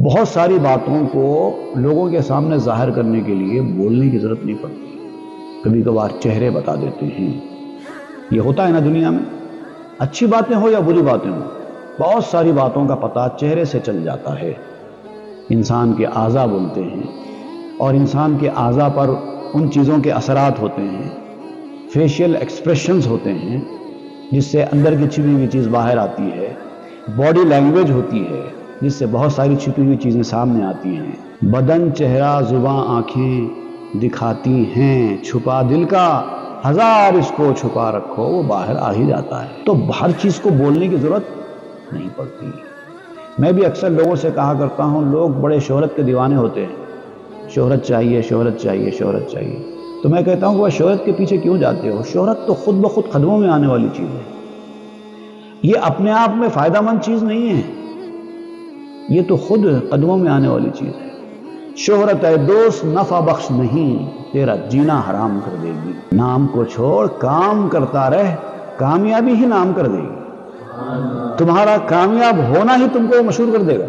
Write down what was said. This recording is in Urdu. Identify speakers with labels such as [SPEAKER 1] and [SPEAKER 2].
[SPEAKER 1] بہت ساری باتوں کو لوگوں کے سامنے ظاہر کرنے کے لیے بولنے کی ضرورت نہیں پڑتی. کبھی کبھار چہرے بتا دیتے ہیں. یہ ہوتا ہے نا دنیا میں، اچھی باتیں ہو یا بری باتیں ہوں، بہت ساری باتوں کا پتہ چہرے سے چل جاتا ہے. انسان کے اعضاء بولتے ہیں، اور انسان کے اعضاء پر ان چیزوں کے اثرات ہوتے ہیں، فیشیل ایکسپریشنز ہوتے ہیں جس سے اندر کی چھپی ہوئی چیز باہر آتی ہے. باڈی لینگویج ہوتی ہے جس سے بہت ساری چھپی ہوئی چیزیں سامنے آتی ہیں. بدن، چہرہ، زباں، آنکھیں دکھاتی ہیں، چھپا دل کا ہزار اس کو چھپا رکھو وہ باہر آ ہی جاتا ہے. تو ہر چیز کو بولنے کی ضرورت نہیں پڑتی. میں بھی اکثر لوگوں سے کہا کرتا ہوں، لوگ بڑے شہرت کے دیوانے ہوتے ہیں، شہرت چاہیے، شہرت چاہیے، شہرت چاہیے. تو میں کہتا ہوں کہ وہ شہرت کے پیچھے کیوں جاتے ہو؟ شہرت تو خود بخود قدموں میں آنے والی چیز ہے. یہ اپنے آپ میں فائدہ مند چیز نہیں ہے، یہ تو خود قدموں میں آنے والی چیز ہے. شہرت اے دوست نفع بخش نہیں، تیرا جینا حرام کر دے گی. نام کو چھوڑ کام کرتا رہ، کامیابی ہی نام کر دے گی. تمہارا کامیاب ہونا ہی تم کو مشہور کر دے گا.